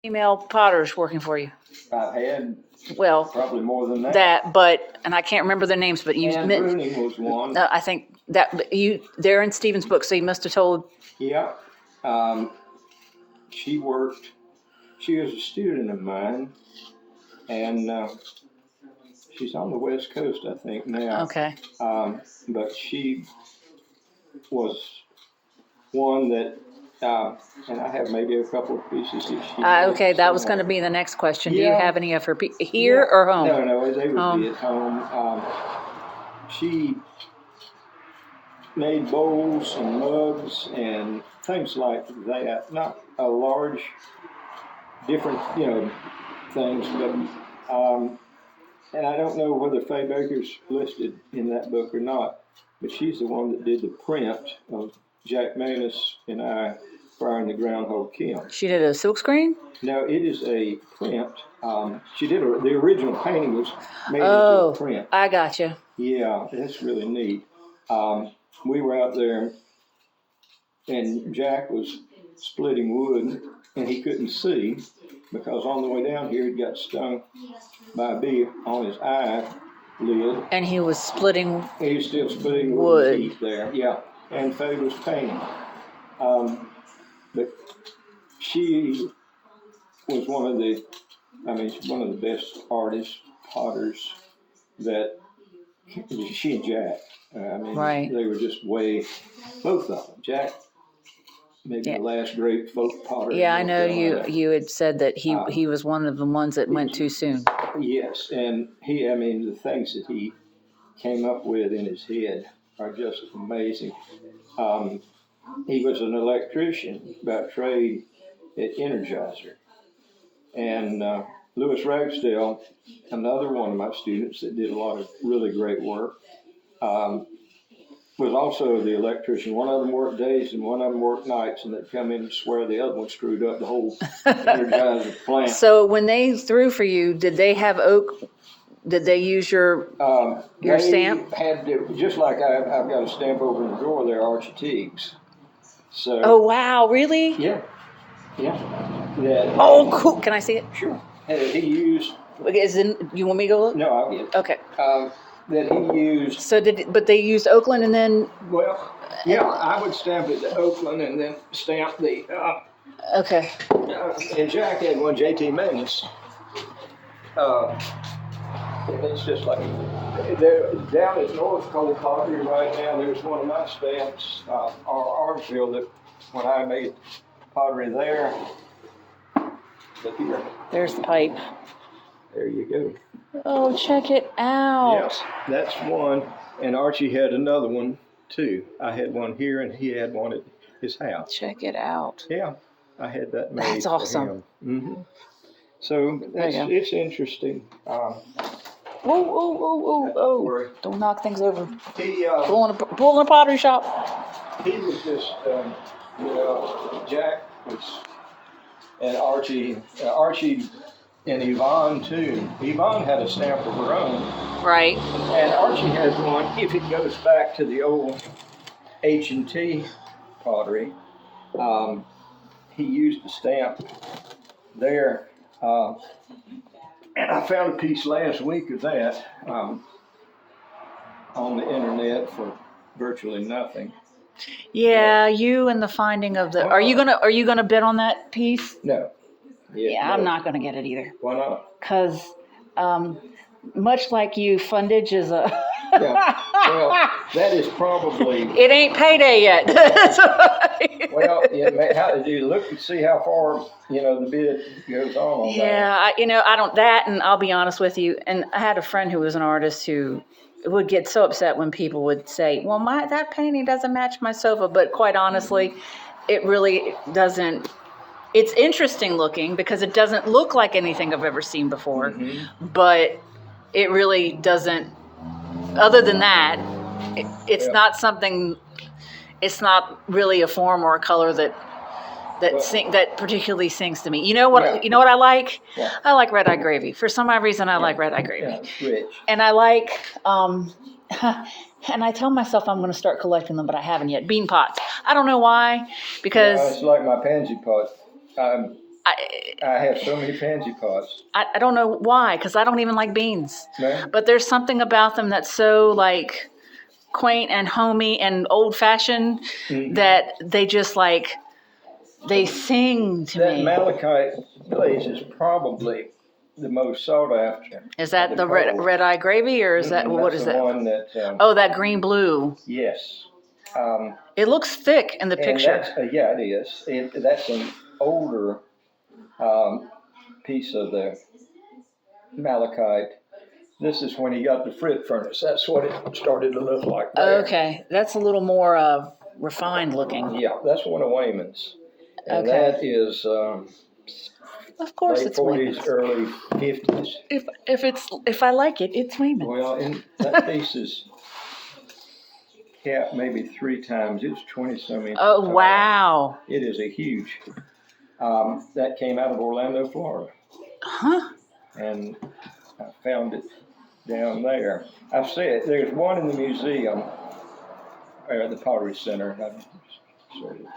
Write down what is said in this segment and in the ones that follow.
Female potters working for you? I've had Well, probably more than that. and I can't remember their names, but you Ann Bruning was one. I think they're in Stephen's book, so you must have told. Yeah. She was a student of mine, and she's on the West Coast, I think, now. Okay. But she was one that, and I have maybe a couple of pieces that she Okay, that was going to somewhere. be the next question. Do Yeah. you have any of her here or home? No, they would be at home. She made bowls and mugs and things like that. Not a large, different, things, but and I don't know whether Faye Baker's listed in that book or not, but she's the one that did the print of Jack Manus and I firing the groundhog kiln. She did a silkscreen? No, it is a print. She did the original painting was made into a print. I gotcha. Yeah, that's really neat. We were out there, and Jack was splitting wood, and he couldn't see because on the way down here, he got stung by a bee on his eyelid. And he was splitting. He was still splitting wood. Teeth there, yeah. And Faye was painting. But she was she's one of the best artists, potters that she and Jack. Right. They were just both of them. Jack, maybe the last great folk potter. Yeah, I know you had said that he was one of the ones that went too soon. Yes, and the things that he came up with in his head are just amazing. He was an electrician by trade at Energizer. And Louis Ragsdale, another one of my students that did a lot of really great work, was also the electrician. One of them worked days and one of them worked nights, and they'd come in and swear the other one screwed up the whole Energizer plant. So when they threw for you, did they have oak? Did they use your stamp? Had just like I've got a stamp over in the drawer there, Archie Teague's. So. Oh wow! Really? Yeah. Oh, cool! Can I see it? Sure. He used. You want me to go look? No, I'll get it. Okay. That he used. So but they used Oakland and then. Well, yeah, I would stamp it to Oakland and then stamp the. Okay. And Jack had one, J.T. Manus. And it's just like they're down at North Cole Pottery right now. There's one of my stamps, Armfield, that when I made pottery there. But here. There's the pipe. There you go. Oh, check it out. Yes, that's one. And Archie had another one too. I had one here, and he had one at his house. Check it out. Yeah, I had that made. That's awesome. Mm-hmm. So it's interesting. Whoa. Don't knock things over. He, Pull in a pottery shop. He was just, Jack was, and Archie and Yvonne too. Yvonne had a stamp of her own. Right. And Archie has one, if it goes back to the old H&T pottery, he used a stamp there. And I found a piece last week of that on the internet for virtually nothing. Yeah, you and the finding of the. Are you gonna bid on that piece? No. Yeah, I'm not gonna get it either. Why not? Because, much like you, fundage is a. Yeah. Well, that is probably. It ain't payday yet. Well, how do you look and see how far the bid goes on? Yeah, I don't that, and I'll be honest with you. And I had a friend who was an artist who would get so upset when people would say, "Well, that painting doesn't match my sofa," but quite honestly, it really doesn't. It's interesting looking because it doesn't look like anything I've ever seen before, but it really doesn't. Other than that, it's not something. It's not really a form or a color that particularly sings to me. You know what? You know what I like? Yeah. I like red-eye gravy. For some odd reason, I like red-eye gravy. Yeah, it's rich. And I like, and I tell myself I'm going to start collecting them, but I haven't yet. Bean pots. I don't know why, because it's like my pansy pot. I have so many pansy pots. I don't know why, because I don't even like beans. No? But there's something about them that's so like quaint and homey and old fashioned that they just like they sing to That me. malachite glaze is probably the most sought after. Is that the red eye gravy, or is that what is That's the that? one that. Oh, that green blue. Yes. It looks thick in the And picture. that's, yeah, it is. That's an older piece of the malachite. This is when he got the frit furnace. That's what it started to look like there. Okay, that's a little more refined looking. Yeah, that's one of Waymon's. And Okay. that is Of course, late it's 40s, Waymon. early 50s. If I like it, it's Waymon. Well, and that piece is capped maybe 3 times. It's 20-some inches Oh tall. wow! It is a huge. That came out of Orlando, Florida. Huh? And I found it down there. I've said there's one in the museum, or the Pottery Center. I sort of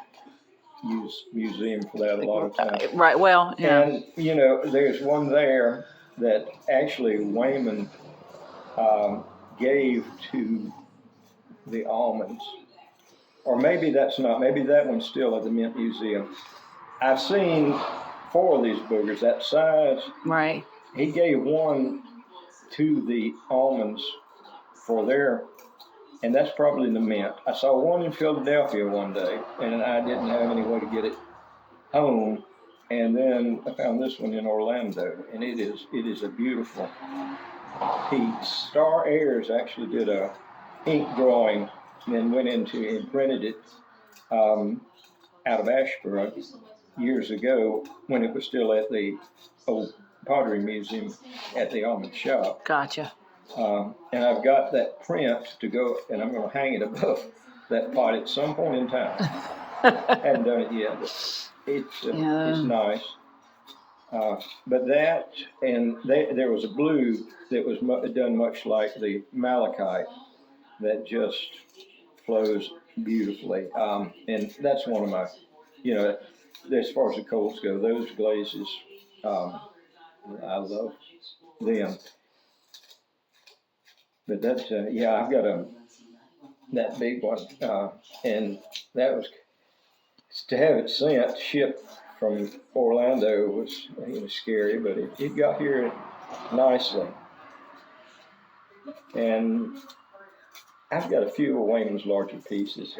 use museum for that a lot of times. Right. Well, yeah. And you know, there's one there that actually Waymon gave to the almonds, or maybe that's not. Maybe that one's still at the Mint Museum. I've seen 4 of these boogers that size. Right. He gave one to the almonds for their, and that's probably the Mint. I saw one in Philadelphia one day, and I didn't have any way to get it home. And then I found this one in Orlando, and it is a beautiful piece. Star Ayers actually did a ink drawing and then went into and printed it out of Ashborough years ago when it was still at the old Pottery Museum at the almond shop. Gotcha. And I've got that print to go, and I'm going to hang it above that pot at some point in time. Haven't done it yet, but it's nice. But that, and there was a blue that was done much like the malachite that just flows beautifully. And that's one of my, you know, as far as the Coles go, those glazes, I love them. But that's, yeah, I've got that big one. And that was, to have it shipped from Orlando was scary, but it got here nicely. And I've got a few of Waymon's larger pieces.